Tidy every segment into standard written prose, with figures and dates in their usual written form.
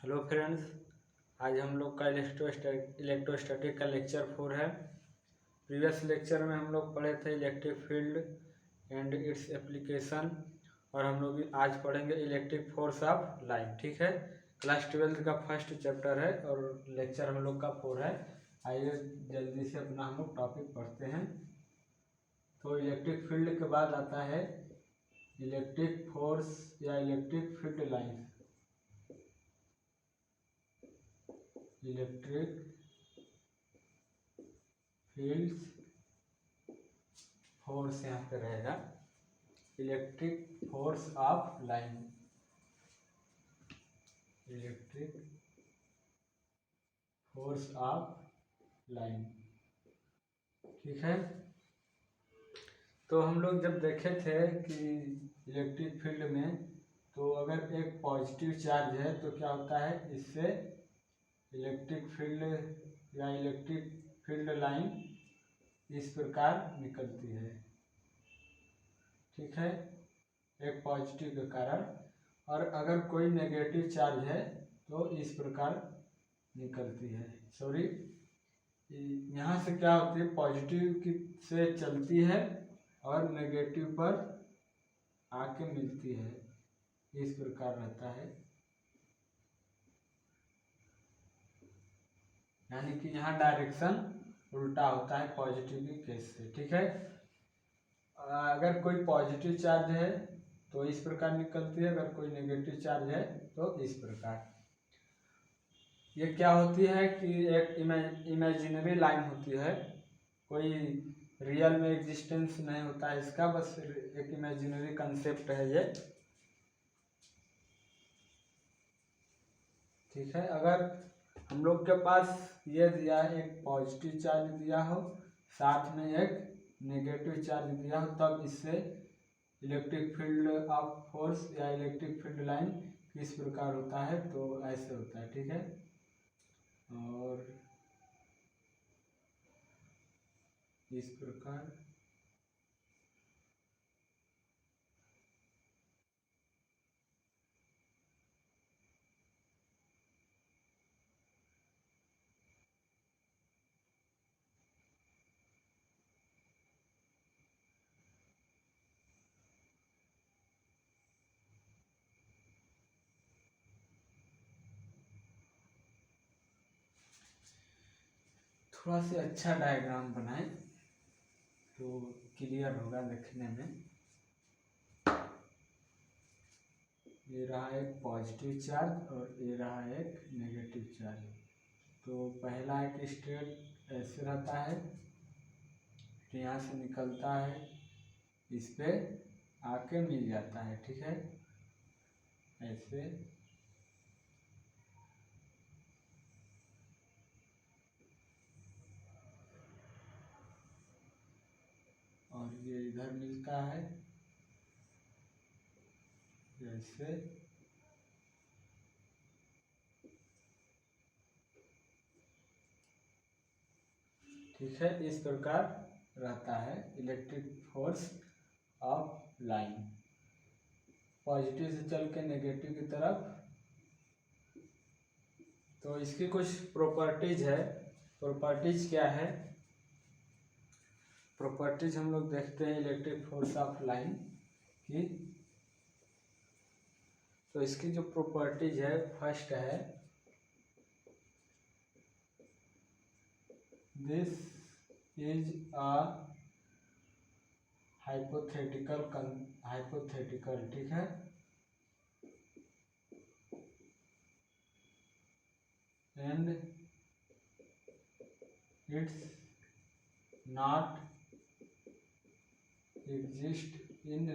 Hello friends, आज हम लोग का इलेक्ट्रोस्टैटिक का लेक्चर 4 है। प्रीवियस लेक्चर में हम लोग पढ़े थे electric field and its application, और हम लोग आज पढ़ेंगे इलेक्ट्रिक फोर्स ऑफ लाइन। ठीक है, क्लास 12 का फर्स्ट चैप्टर है और लेक्चर हम लोग का 4 है। आइए जल्दी से अपना हम लोग टॉपिक पढ़ते हैं। तो इलेक्ट्रिक फील्ड के बाद आता है इलेक्ट्रिक फोर्स या electric field line. Electric field force यहाँ पे रहेगा, electric force of line. Electric force of line, ठीक है। तो हम लोग जब देखे थे कि इलेक्ट्रिक फील्ड में, तो अगर एक पॉजिटिव चार्ज है तो क्या होता है, इससे इलेक्ट्रिक फील्ड या इलेक्ट्रिक फील्ड लाइन इस प्रकार निकलती है। ठीक है, एक पॉजिटिव के कारण। और अगर कोई नेगेटिव चार्ज है तो इस प्रकार निकलती है। सॉरी, यहाँ से क्या होती है, पॉजिटिव की से चलती है और नेगेटिव पर आके मिलती है, इस प्रकार रहता है। यानी कि यहाँ डायरेक्शन उल्टा होता है पॉजिटिव की केस से। ठीक है, अगर कोई पॉजिटिव चार्ज है तो इस प्रकार निकलती है, अगर कोई नेगेटिव चार्ज है तो इस प्रकार। ये क्या होती है कि एक इमेजिनरी लाइन होती है, कोई रियल में एग्जिस्टेंस नहीं होता है इसका, बस एक इमेजिनरी कंसेप्ट है ये। ठीक है, अगर हम लोग के पास ये दिया है, एक पॉजिटिव चार्ज दिया हो, साथ में एक नेगेटिव चार्ज दिया हो, तब इससे इलेक्ट्रिक फील्ड ऑफ फोर्स या इलेक्ट्रिक फील्ड लाइन किस प्रकार होता है, तो ऐसे होता है। ठीक है, और इस प्रकार थोड़ा सा अच्छा डायग्राम बनाएं तो क्लियर होगा देखने में। ये रहा एक पॉजिटिव चार्ज और ये रहा एक नेगेटिव चार्ज। तो पहला एक स्ट्रेट ऐसे रहता है, तो यहाँ से निकलता है, इस पे आके मिल जाता है। ठीक है, ऐसे। और ये इधर मिलता है जैसे। ठीक है, इस प्रकार रहता है electric force of line, positive से चल के नेगेटिव की तरफ। तो इसकी कुछ प्रॉपर्टीज है। प्रॉपर्टीज क्या है, प्रॉपर्टीज हम लोग देखते हैं इलेक्ट्रिक फोर्स ऑफ लाइन की। तो इसकी जो प्रॉपर्टीज है, फर्स्ट है दिस इज अ हाइपोथेटिकल। ठीक है, and it's not exist in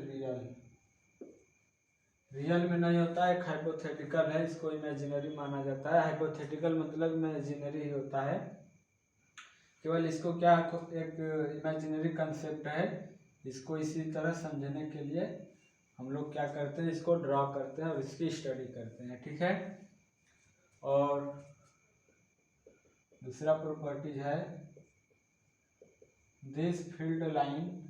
real में नहीं होता है, एक हाइपोथेटिकल है, इसको इमेजिनरी माना जाता है। हाइपोथेटिकल मतलब इमेजिनरी ही होता है, केवल इसको क्या एक इमेजिनरी कंसेप्ट है। इसको इसी तरह समझने के लिए हम लोग क्या करते हैं, इसको ड्रॉ करते हैं और इसकी स्टडी करते हैं। ठीक है, और दूसरा प्रॉपर्टीज है this field lines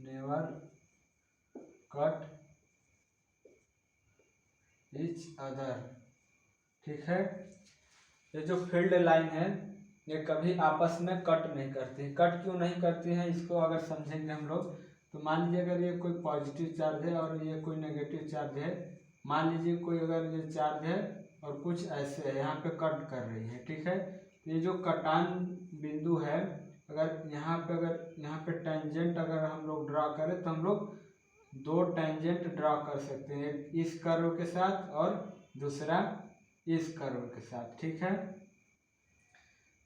never cut each other. ठीक है, ये जो फील्ड लाइन है ये कभी आपस में कट नहीं करती। कट क्यों नहीं करती है, इसको अगर समझेंगे हम लोग तो मान लीजिए अगर ये कोई पॉजिटिव चार्ज है और ये कोई नेगेटिव चार्ज है, मान लीजिए कोई अगर ये चार्ज है और कुछ ऐसे है यहाँ पे कट कर रही है। ठीक है, ये जो कटान बिंदु है, अगर यहाँ पे टेंजेंट अगर हम लोग ड्रा करें तो हम लोग दो टेंजेंट ड्रा कर सकते हैं, एक इस कर्व के साथ और दूसरा इस कर्व के साथ। ठीक है,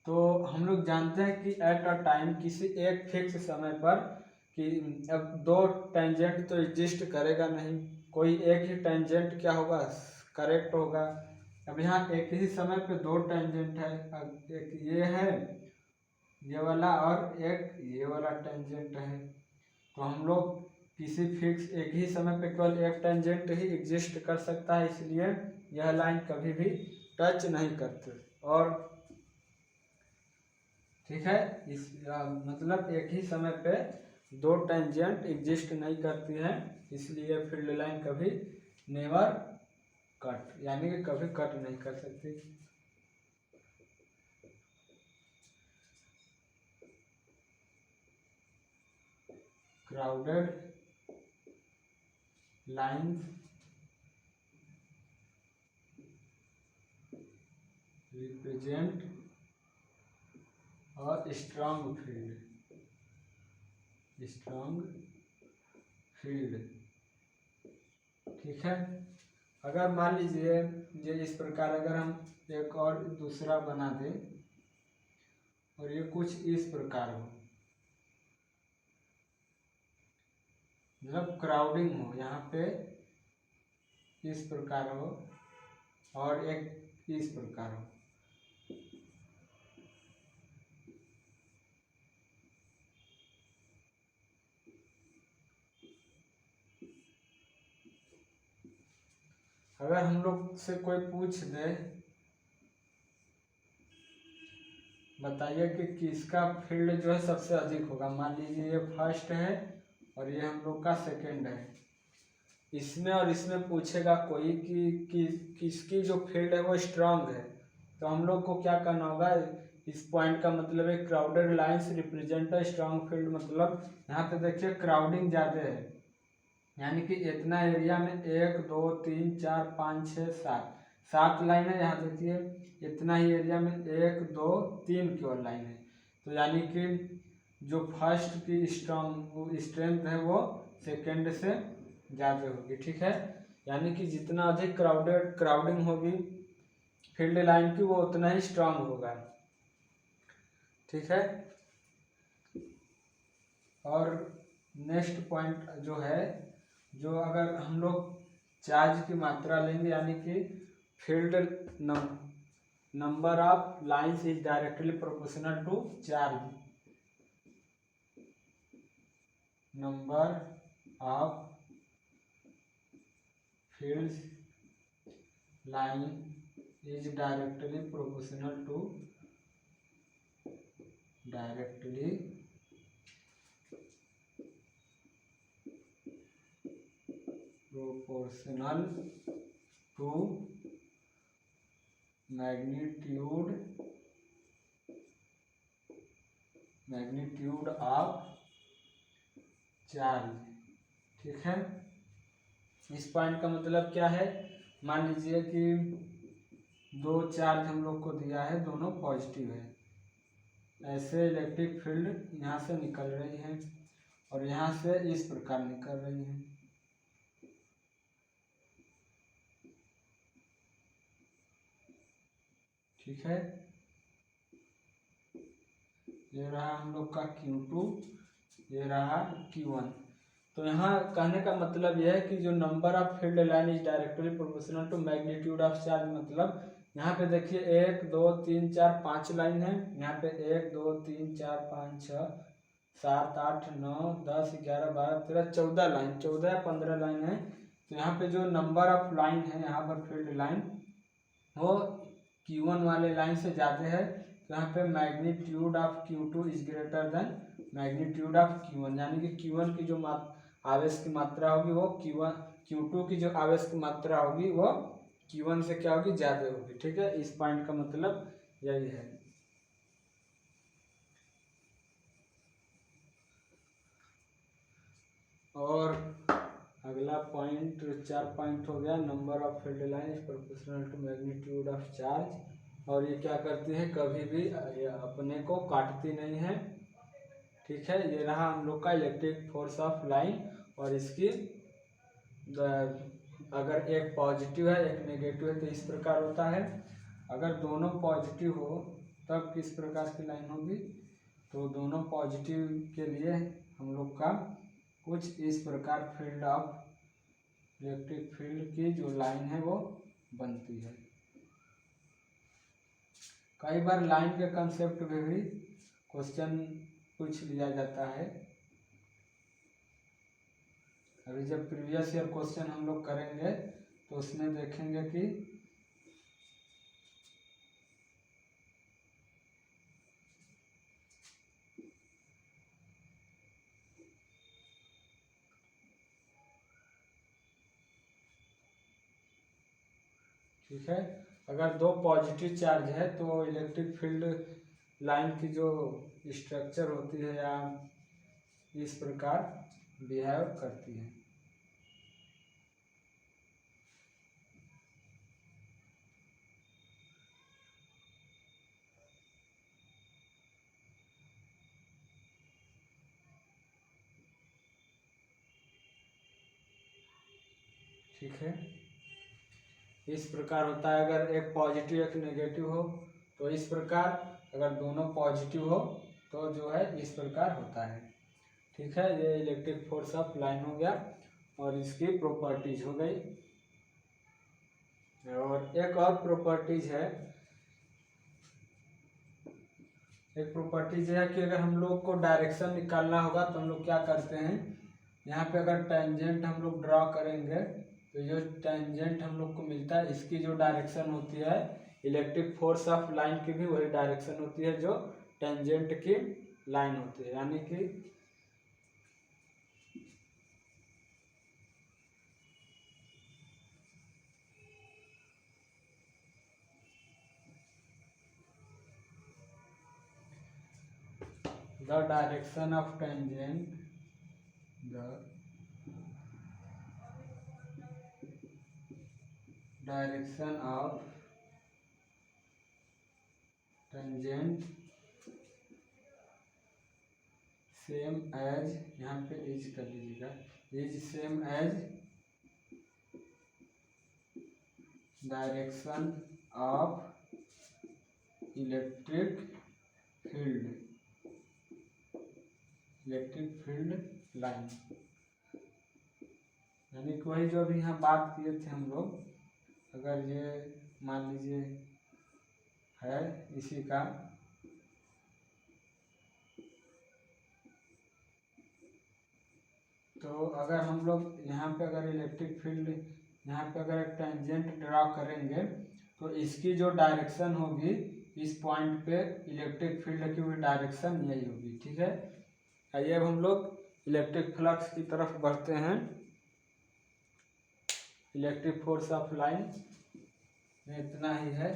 तो हम लोग जानते हैं कि एट अ टाइम किसी एक फिक्स समय पर कि अब दो टेंजेंट तो एग्जिस्ट करेगा नहीं, कोई एक ही टेंजेंट क्या होगा, करेक्ट होगा। अब यहाँ एक ही समय पे दो टेंजेंट है, अब एक ये है ये वाला और एक ये वाला टेंजेंट है, तो हम लोग किसी फिक्स एक ही समय पे केवल एक टेंजेंट ही एग्जिस्ट कर सकता है, इसलिए यह लाइन कभी भी टच नहीं करती। और ठीक है, इस मतलब एक ही समय पे दो टेंजेंट एग्जिस्ट नहीं करती हैं, इसलिए फील्ड लाइन कभी नेवर कट यानी कि कभी कट नहीं कर सकती। क्राउडेड लाइंस रिप्रेजेंट और स्ट्रॉन्ग फील्ड। ठीक है, अगर मान लीजिए ये इस प्रकार अगर हम एक और दूसरा बना दें और ये कुछ इस प्रकार हो, मतलब क्राउडिंग हो, यहाँ पे इस प्रकार हो और एक इस प्रकार हो, अगर हम लोग से कोई पूछ दे बताइए कि किसका फील्ड जो है सबसे अधिक होगा, मान लीजिए ये फर्स्ट है और ये हम लोग का सेकंड है, इसमें और इसमें पूछेगा कोई कि किसकी जो फील्ड है वो स्ट्रांग है, तो हम लोग को क्या करना होगा, इस पॉइंट का मतलब है crowded lines represent a strong field, मतलब यहाँ पे देखिए क्राउडिंग ज़्यादा है, यानी कि इतना एरिया में 1 2 3 4 5 6 7 लाइन है, यहाँ देखिए इतना ही एरिया में 1 2 3 केवल लाइन है, तो यानी कि जो फर्स्ट की स्ट्रेंथ है वो सेकेंड से ज़्यादा होगी। ठीक है, यानी कि जितना अधिक क्राउडिंग होगी फील्ड लाइन की वो उतना ही स्ट्रांग होगा। ठीक है, और नेक्स्ट पॉइंट जो है, जो अगर हम लोग चार्ज की मात्रा लेंगे यानी कि field number of lines is directly proportional to charge, number of fields line is directly proportional to magnitude of charge. ठीक है, इस पॉइंट का मतलब क्या है, मान लीजिए कि दो चार्ज हम लोग को दिया है, दोनों पॉजिटिव है, ऐसे इलेक्ट्रिक फील्ड यहाँ से निकल रही है और यहाँ से इस प्रकार निकल रही है। ठीक है, ये रहा हम लोग का Q2, ये रहा Q1। तो यहाँ कहने का मतलब यह है कि जो number of field line is directly proportional to magnitude of charge, मतलब यहाँ पे देखिए 1 2 3 4 5 लाइन है, यहाँ पे 1 2 3 4 5 6 7 8 9 10 11 12 13 14 लाइन, 14 या 15 लाइन है, तो यहाँ पे जो नंबर ऑफ लाइन है यहाँ पर फील्ड लाइन वो Q1 वाले लाइन से ज़्यादा है, तो यहाँ पे magnitude of Q2 is greater than magnitude of Q1, यानी कि Q1 की जो आवेश की मात्रा होगी वो Q2 की जो आवेश की मात्रा होगी वो Q1 से क्या होगी, ज़्यादा होगी। ठीक है, इस पॉइंट का मतलब यही है। और अगला पॉइंट 4 पॉइंट हो गया, number of field line is proportional to magnitude of charge. और ये क्या करती है, कभी भी अपने को काटती नहीं है। ठीक है, ये रहा हम लोग का इलेक्ट्रिक फोर्स ऑफ लाइन। और इसकी अगर एक पॉजिटिव है एक नेगेटिव है तो इस प्रकार होता है। अगर दोनों पॉजिटिव हो तब किस प्रकार की लाइन होगी, तो दोनोदोनों के लिए हम लोग का कुछ इस प्रकार फील्ड ऑफ इलेक्ट्रिक फील्ड की जो लाइन है वो बनती है। कई बार लाइन के कंसेप्ट में भी क्वेश्चन पूछ लिया जाता है। अभी जब प्रीवियस ईयर क्वेश्चन हम लोग करेंगे तो उसमें देखेंगे कि ठीक है, अगर दो पॉजिटिव चार्ज है तो इलेक्ट्रिक फील्ड लाइन की जो स्ट्रक्चर होती है या इस प्रकार बिहेव करती है। ठीक है, इस प्रकार होता है। अगर एक पॉजिटिव एक नेगेटिव हो तो इस प्रकार, अगर दोनों पॉजिटिव हो तो जो है इस प्रकार होता है। ठीक है, ये इलेक्ट्रिक फोर्स ऑफ लाइन हो गया और इसकी प्रॉपर्टीज हो गई। और एक और प्रॉपर्टीज है, एक प्रॉपर्टीज है कि अगर हम लोग को डायरेक्शन निकालना होगा तो हम लोग क्या करते हैं, यहाँ पे अगर टेंजेंट हम लोग ड्रॉ करेंगे तो जो टेंजेंट हम लोग को मिलता है इसकी जो डायरेक्शन होती है इलेक्ट्रिक फोर्स ऑफ लाइन की भी वही डायरेक्शन होती है जो टेंजेंट की लाइन होती है। यानी कि the direction of tangent, the direction of tangent same as, यहाँ पे इज कर लीजिएगा, is same as direction of electric field, electric field line. यानी कि वही जो अभी यहाँ बात किए थे हम लोग, अगर ये मान लीजिए है इसी का, तो अगर हम लोग यहाँ पे अगर इलेक्ट्रिक फील्ड यहाँ पे अगर एक टेंजेंट ड्रा करेंगे तो इसकी जो डायरेक्शन होगी इस पॉइंट पे इलेक्ट्रिक फील्ड की भी डायरेक्शन यही होगी। ठीक है, आइए अब हम लोग इलेक्ट्रिक फ्लक्स की तरफ बढ़ते हैं। इलेक्ट्रिक फोर्स ऑफ लाइन में इतना ही है।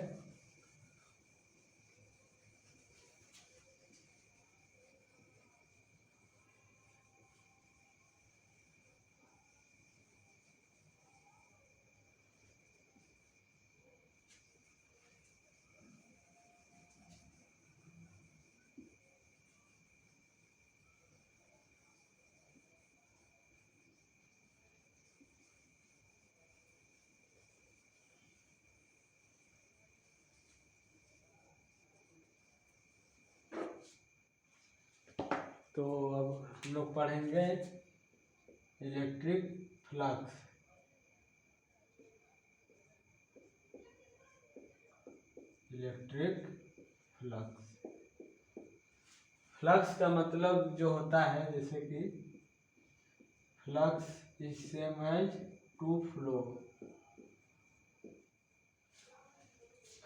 तो अब हम लोग पढ़ेंगे electric flux. Electric flux, flux का मतलब जो होता है जैसे कि flux is same as to flow.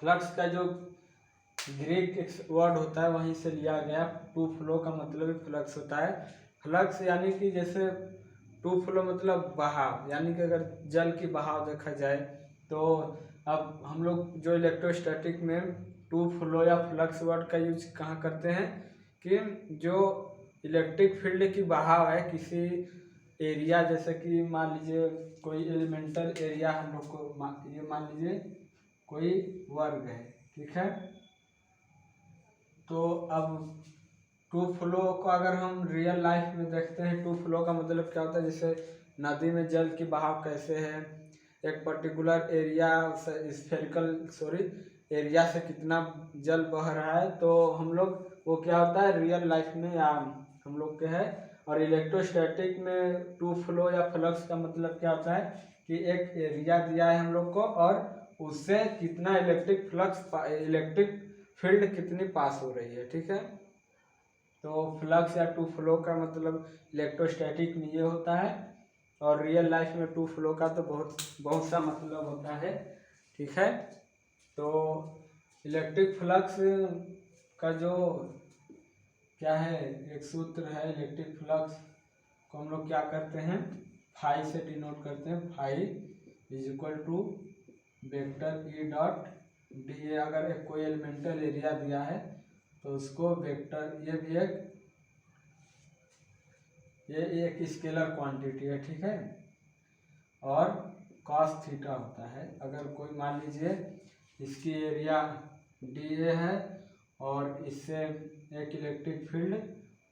Flux का जो ग्रीक एक वर्ड होता है वहीं से लिया गया। टू फ्लो का मतलब ही फ्लक्स होता है। फ्लक्स यानी कि जैसे टू फ्लो मतलब बहाव, यानी कि अगर जल की बहाव देखा जाए तो अब हम लोग जो इलेक्ट्रोस्टैटिक में टू फ्लो या फ्लक्स वर्ड का यूज कहाँ करते हैं कि जो इलेक्ट्रिक फील्ड की बहाव है किसी एरिया, जैसे कि मान लीजिए कोई एलिमेंटल एरिया हम लोग को ये मान लीजिए कोई वर्ग है, ठीक है। तो अब टू फ्लो को अगर हम रियल लाइफ में देखते हैं, टू फ्लो का मतलब क्या होता है, जैसे नदी में जल की बहाव कैसे है, एक पर्टिकुलर एरिया एरिया से कितना जल बह रहा है, तो हम लोग वो क्या होता है रियल लाइफ में या हम लोग के है। और इलेक्ट्रोस्टैटिक में टू फ्लो या फ्लक्स का मतलब क्या होता है कि एक एरिया दिया है हम लोग को और उससे कितना इलेक्ट्रिक फील्ड कितनी पास हो रही है, ठीक है। तो फ्लक्स या टू फ्लो का मतलब इलेक्ट्रोस्टैटिक में ये होता है। और रियल लाइफ में टू फ्लो का तो बहुत बहुत सा मतलब होता है, ठीक है। तो इलेक्ट्रिक फ्लक्स का जो क्या है, एक सूत्र है इलेक्ट्रिक फ्लक्स को हम लोग क्या करते हैं, फाई से डिनोट करते हैं। Phi is equal to vector E dot d. अगर एक कोई एलिमेंटल एरिया दिया है तो उसको वेक्टर, ये एक स्केलर क्वांटिटी है, ठीक है। और कॉस थीटा होता है। अगर कोई मान लीजिए इसकी एरिया डी ए है और इससे एक इलेक्ट्रिक फील्ड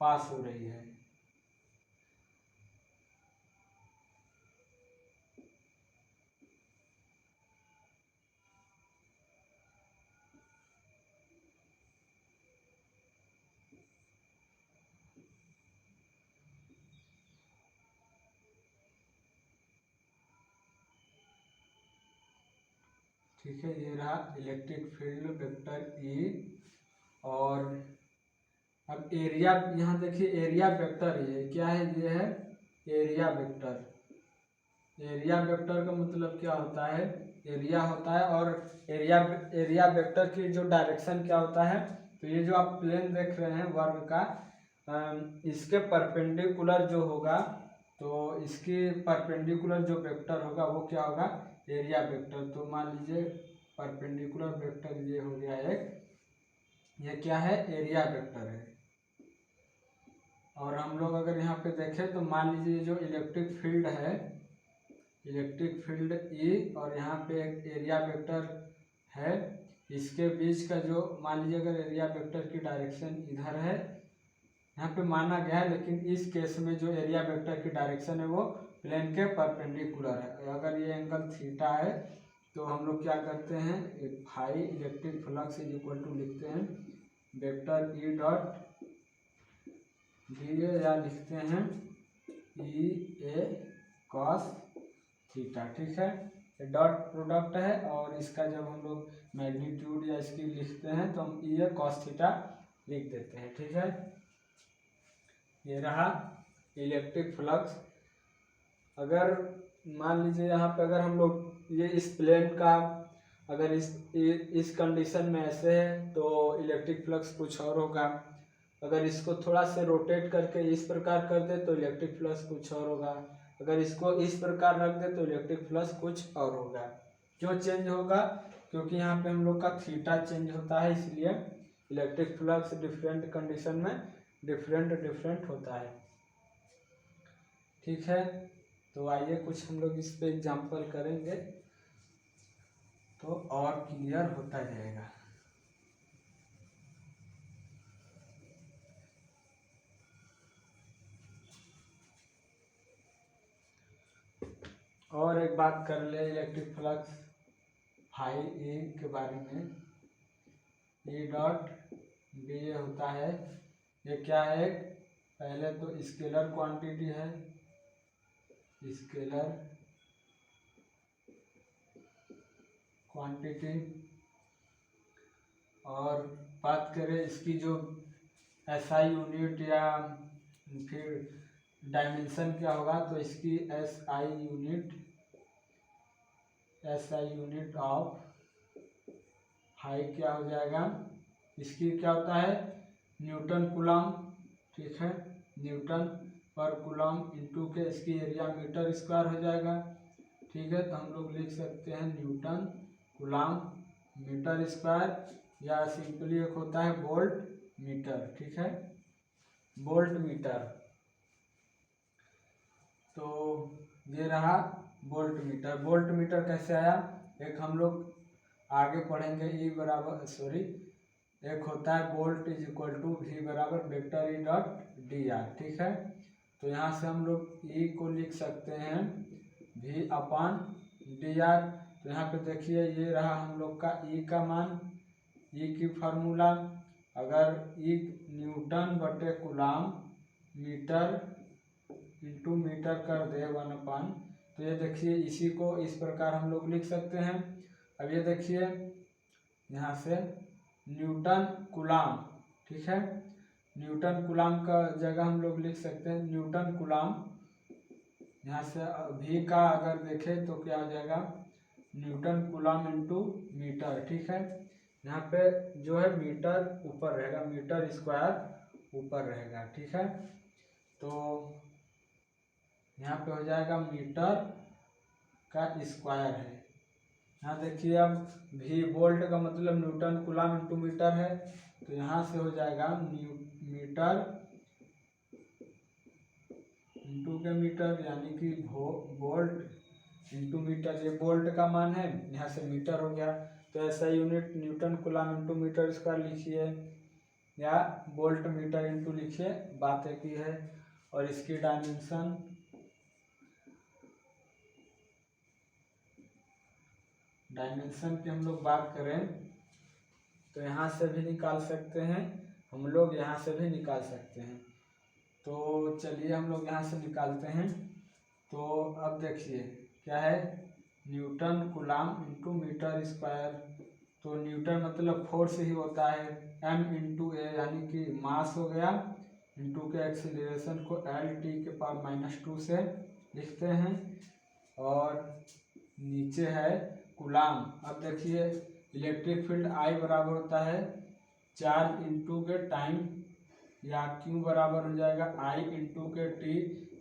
पास हो रही है, ठीक है। ये रहा इलेक्ट्रिक फील्ड वेक्टर ई। और अब एरिया, यहाँ देखिए एरिया वेक्टर ये क्या है, ये है एरिया वेक्टर। एरिया वेक्टर का मतलब क्या होता है, एरिया होता है और एरिया वेक्टर की जो डायरेक्शन क्या होता है, तो ये जो आप प्लेन देख रहे हैं वर्ग का, इसके परपेंडिकुलर जो होगा, तो इसके परपेंडिकुलर जो वेक्टर होगा वो क्या होगा, एरिया वेक्टर। तो मान लीजिए परपेंडिकुलर वेक्टर ये हो गया एक, ये क्या है एरिया वेक्टर है। और हम लोग अगर यहाँ पे देखें तो मान लीजिए जो इलेक्ट्रिक फील्ड है, इलेक्ट्रिक फील्ड ई और यहाँ पे एक एरिया वेक्टर है, इसके बीच का जो मान लीजिए अगर एरिया वेक्टर की डायरेक्शन इधर है, यहाँ पे माना गया है, लेकिन इस केस में जो एरिया वेक्टर की डायरेक्शन है वो प्लेन के परपेंडिकुलर है। अगर ये एंगल थीटा है तो हम लोग क्या करते हैं, phi electric flux is equal to लिखते हैं vector E dot d A, या लिखते हैं ई ए कॉस थीटा, ठीक है। डॉट प्रोडक्ट है और इसका जब हम लोग मैग्नीट्यूड या इसकी लिखते हैं तो हम ई ए कॉस थीटा लिख देते हैं, ठीक है। ये रहा इलेक्ट्रिक फ्लक्स। अगर मान लीजिए यहाँ पे अगर हम लोग ये इस प्लेन का अगर इस कंडीशन में ऐसे है तो इलेक्ट्रिक फ्लक्स कुछ और होगा। अगर इसको थोड़ा से रोटेट करके इस प्रकार कर दे तो इलेक्ट्रिक फ्लक्स कुछ और होगा। अगर इसको इस प्रकार रख दे तो इलेक्ट्रिक फ्लक्स कुछ और होगा। क्यों चेंज होगा, क्योंकि यहाँ पे हम लोग का थीटा चेंज होता है, इसलिए इलेक्ट्रिक फ्लक्स डिफरेंट कंडीशन में डिफरेंट होता है, ठीक है। तो आइए कुछ हम लोग इस पे एग्जाम्पल करेंगे तो और क्लियर होता जाएगा। और एक बात कर ले इलेक्ट्रिक फ्लक्स फाई ए के बारे में। ई डॉट बी ए होता है, ये क्या है, पहले तो स्केलर क्वांटिटी है, स्केलर क्वांटिटी। और बात करें इसकी जो एसआई यूनिट या फिर डायमेंशन क्या होगा, तो इसकी एसआई यूनिट ऑफ हाई क्या हो जाएगा, इसकी क्या होता है न्यूटन कूलम, ठीक है, न्यूटन पर कूलम इंटू के इसकी एरिया मीटर स्क्वायर हो जाएगा, ठीक है। तो हम लोग लिख सकते हैं न्यूटन कूलम मीटर स्क्वायर, या सिंपली एक होता है वोल्ट मीटर, ठीक है, वोल्ट मीटर। तो ये रहा वोल्ट मीटर। वोल्ट मीटर कैसे आया, एक हम लोग आगे पढ़ेंगे एक होता है volt is equal to V बराबर vector E dot D R, ठीक है। तो यहाँ से हम लोग ई को लिख सकते हैं वी अपॉन डी आर। तो यहाँ पे देखिए ये रहा हम लोग का ई का मान, ई की फार्मूला, अगर ई न्यूटन बटे कूलम मीटर इंटू मीटर कर दे 1/, तो ये देखिए इसी को इस प्रकार हम लोग लिख सकते हैं। अब ये देखिए यहाँ से न्यूटन कूलम, ठीक है, न्यूटन कूलम का जगह हम लोग लिख सकते हैं न्यूटन कूलम, यहाँ से भी का अगर देखें तो क्या हो जाएगा न्यूटन कूलम इंटू मीटर, ठीक है। यहाँ पे जो है मीटर ऊपर रहेगा, मीटर स्क्वायर ऊपर रहेगा, ठीक है। तो यहाँ पे हो जाएगा मीटर का स्क्वायर है। यहाँ देखिए अब भी वोल्ट का मतलब न्यूटन कूलम इंटू मीटर है, तो यहाँ से हो जाएगा मीटर इंटू के मीटर, यानी कि वोल्ट इंटू मीटर, ये वोल्ट का मान है, यहाँ से मीटर हो गया। तो ऐसा unit newton coulomb into metre square लिखिए या वोल्ट मीटर इंटू लिखिए, बात एक ही है। और इसकी डायमेंशन की हम लोग बात करें तो यहाँ से भी निकाल सकते हैं हम लोग, यहाँ से भी निकाल सकते हैं। तो चलिए हम लोग यहाँ से निकालते हैं। तो अब देखिए क्या है newton coulomb into metre square, तो न्यूटन मतलब फोर्स ही होता है, m इंटू ए यानी कि मास हो गया, इंटू के एक्सीलरेशन को L(T)⁻2 से लिखते हैं, और नीचे है कूलम। अब देखिए इलेक्ट्रिक फील्ड I बराबर होता है चार्ज इंटू के टाइम, या Q बराबर हो जाएगा I इंटू के T,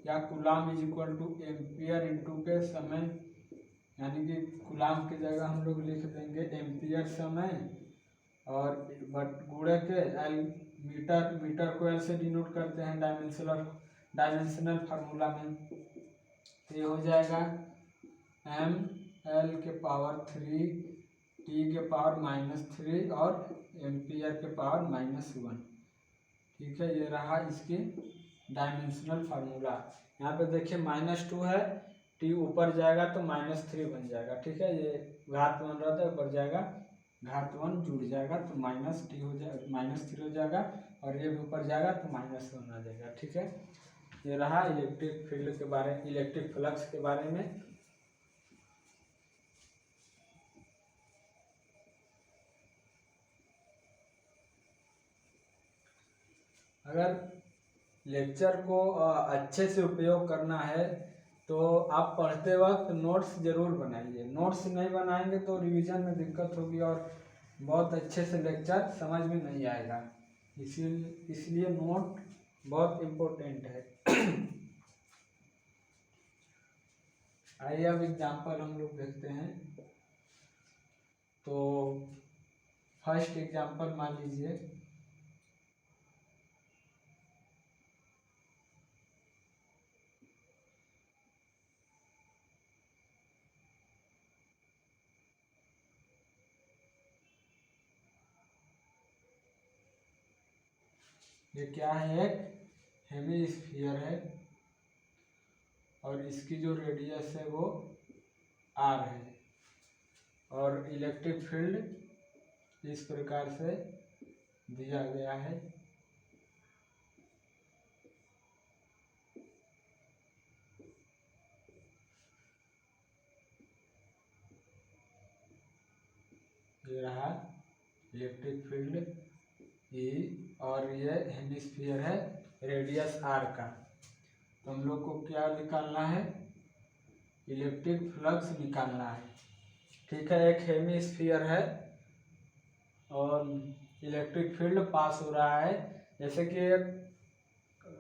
या coulomb is equal two ampere into के समय, यानी कि कूलम की जगह हम लोग लिख देंगे एम्पियर समय, और बट गुणे के एल मीटर, मीटर को एल से डिनोट करते हैं डायमेंशनल फार्मूला में। तो ये हो जाएगा एम एल के पावर 3 टी के पावर -3 और एम्पियर के पावर -1, ठीक है। ये रहा इसकी डायमेंशनल फार्मूला। यहाँ पे देखिए -2 है, टी ऊपर जाएगा तो -3 बन जाएगा, ठीक है। ये घात 1 रहा था, ऊपर जाएगा घात 1 जुड़ जाएगा तो -t हो जाएगा, -3 हो जाएगा, और ये भी ऊपर जाएगा तो -1 आ जाएगा, ठीक है। ये रहा इलेक्ट्रिक फील्ड के बारे, इलेक्ट्रिक फ्लक्स के बारे में। अगर लेक्चर को अच्छे से उपयोग करना है तो आप पढ़ते वक्त नोट्स ज़रूर बनाइए। नोट्स नहीं बनाएंगे तो रिवीजन में दिक्कत होगी और बहुत अच्छे से लेक्चर समझ में नहीं आएगा। इसलिए नोट बहुत इम्पोर्टेंट है। आइए अब एग्जाम्पल हम लोग देखते हैं। तो फर्स्ट एग्जाम्पल मान लीजिए ये क्या है, एक हेमिस्फीयर है और इसकी जो रेडियस है वो r है, और इलेक्ट्रिक फील्ड इस प्रकार से दिया गया है। ये रहा इलेक्ट्रिक फील्ड E, और ये हेमिस्फीयर है रेडियस r का। तो हम लोग को क्या निकालना है, इलेक्ट्रिक फ्लक्स निकालना है, ठीक है। एक हेमिस्फीयर है और इलेक्ट्रिक इलेक्ट्रिक फील्ड पास हो रहा है। जैसे कि एक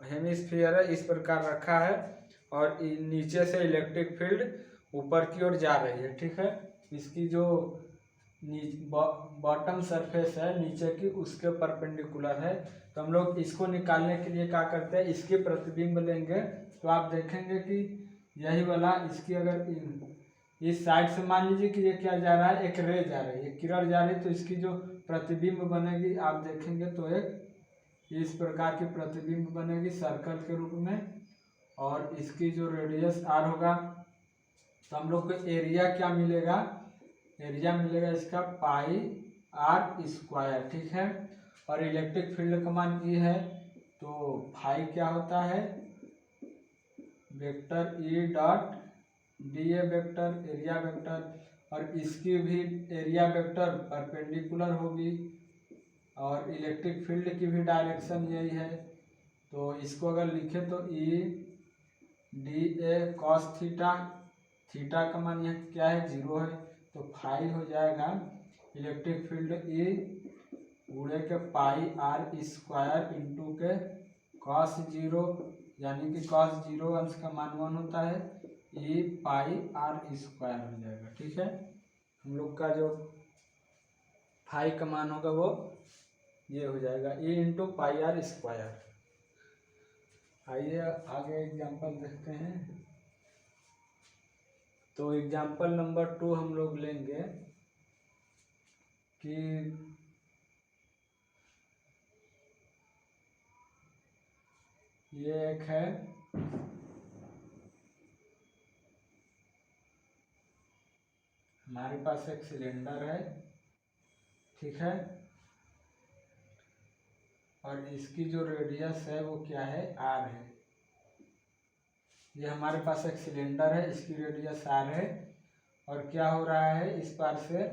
हेमिस्फीयर है, इस प्रकार रखा है और नीचे से इलेक्ट्रिक फील्ड ऊपर की ओर जा रही है। ठीक है, इसकी जो बॉटम सरफेस है नीचे की, उसके परपेंडिकुलर है। तो हम लोग इसको निकालने के लिए क्या करते हैं, इसकी प्रतिबिंब लेंगे। तो आप देखेंगे कि यही वाला, इसकी अगर इस साइड से मान लीजिए कि ये क्या जा रहा है, एक रे जा रही है, किरण जा रही है, तो इसकी जो प्रतिबिंब बनेगी आप देखेंगे तो एक इस प्रकार की प्रतिबिंब बनेगी सर्कल के रूप में। और इसकी जो रेडियस आर होगा, तो हम लोग को एरिया क्या मिलेगा, एरिया मिलेगा इसका पाई आर स्क्वायर। ठीक है, और इलेक्ट्रिक फील्ड का मान ई है, तो फाई क्या होता है, वेक्टर ई डॉट डी ए वेक्टर, एरिया वेक्टर, और इसकी भी एरिया वेक्टर परपेंडिकुलर होगी और इलेक्ट्रिक फील्ड की भी डायरेक्शन यही है। तो इसको अगर लिखे तो E D A cos theta, theta का मान यहाँ क्या है, 0 है, तो फाई हो जाएगा इलेक्ट्रिक फील्ड ई गुणे के पाई आर स्क्वायर इंटू के कॉस 0, यानी कि कॉस 0 अंश का मान 1 होता है, ई पाई आर स्क्वायर हो जाएगा। ठीक है, हम लोग का जो फाई का मान होगा वो ये हो जाएगा E into pi r square. आइए आगे एग्जाम्पल देखते हैं। तो एग्जाम्पल नंबर 2 हम लोग लेंगे कि ये एक है हमारे पास एक सिलेंडर है। ठीक है, और इसकी जो रेडियस है वो क्या है, आर है। ये हमारे पास एक सिलेंडर है, इसकी रेडियस आर है, और क्या हो रहा है, इस पार से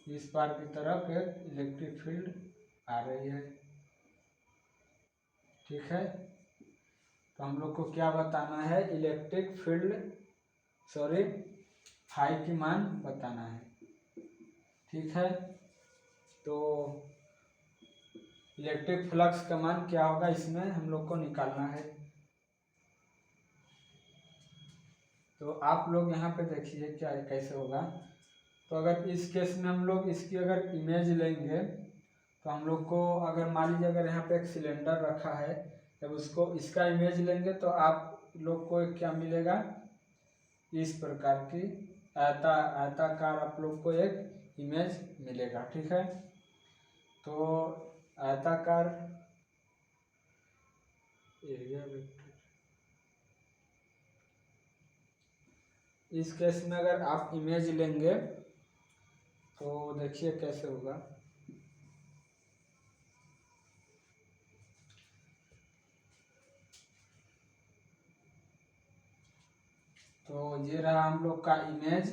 इस पार की तरफ एक इलेक्ट्रिक फील्ड आ रही है। ठीक है, तो हम लोग को क्या बताना है, इलेक्ट्रिक फील्ड सॉरी फाई की मान बताना है। ठीक है, तो इलेक्ट्रिक फ्लक्स का मान क्या होगा, इसमें हम लोग को निकालना है। तो आप लोग यहाँ पे देखिए क्या कैसे होगा। तो अगर इस केस में हम लोग इसकी अगर इमेज लेंगे, तो हम लोग को अगर मान लीजिए अगर यहाँ पे एक सिलेंडर रखा है, जब उसको इसका इमेज लेंगे तो आप लोग को क्या मिलेगा, इस प्रकार की आयताकार आप लोग को एक इमेज मिलेगा। ठीक है, तो आयताकार एरिया वेक्टर, इस केस में अगर आप इमेज लेंगे तो देखिए कैसे होगा। तो ये रहा हम लोग का इमेज,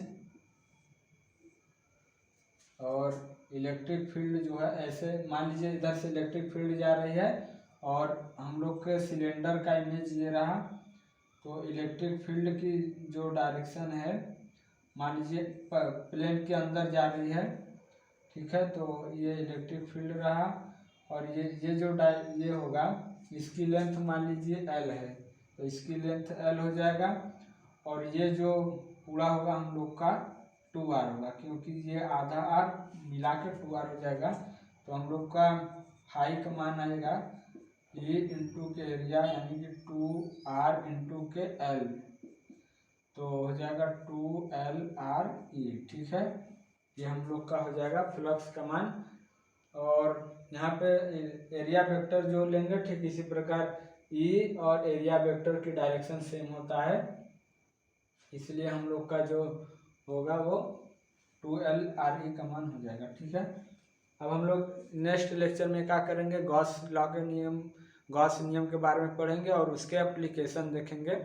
और इलेक्ट्रिक फील्ड जो है ऐसे मान लीजिए इधर से इलेक्ट्रिक फील्ड जा रही है और हम लोग के सिलेंडर का इमेज ये रहा। तो इलेक्ट्रिक फील्ड की जो डायरेक्शन है मान लीजिए प्लेन के अंदर जा रही है। ठीक है, तो ये इलेक्ट्रिक फील्ड रहा, और ये जो ये होगा, इसकी लेंथ मान लीजिए L है, तो इसकी लेंथ L हो जाएगा, और ये जो पूरा होगा हम लोग का 2R होगा, क्योंकि ये आधा R मिला के 2R हो जाएगा। तो हम लोग का हाई का मान आएगा E इंटू के एरिया, यानी कि 2R इंटू के L, तो हो जाएगा 2LRE। ठीक है, ये हम लोग का हो जाएगा फ्लक्स का मान। और यहाँ पे एरिया वेक्टर जो लेंगे, ठीक इसी प्रकार E और एरिया वेक्टर की डायरेक्शन सेम होता है, इसलिए हम लोग का जो होगा वो 2LRE का मान हो जाएगा। ठीक है, अब हम लोग नेक्स्ट लेक्चर में क्या करेंगे, गॉस लॉ के नियम, गॉस नियम के बारे में पढ़ेंगे और उसके एप्लीकेशन देखेंगे,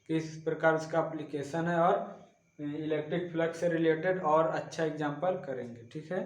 किस प्रकार उसका एप्लीकेशन है, और इलेक्ट्रिक फ्लक्स से रिलेटेड और अच्छा एग्जाम्पल करेंगे। ठीक है।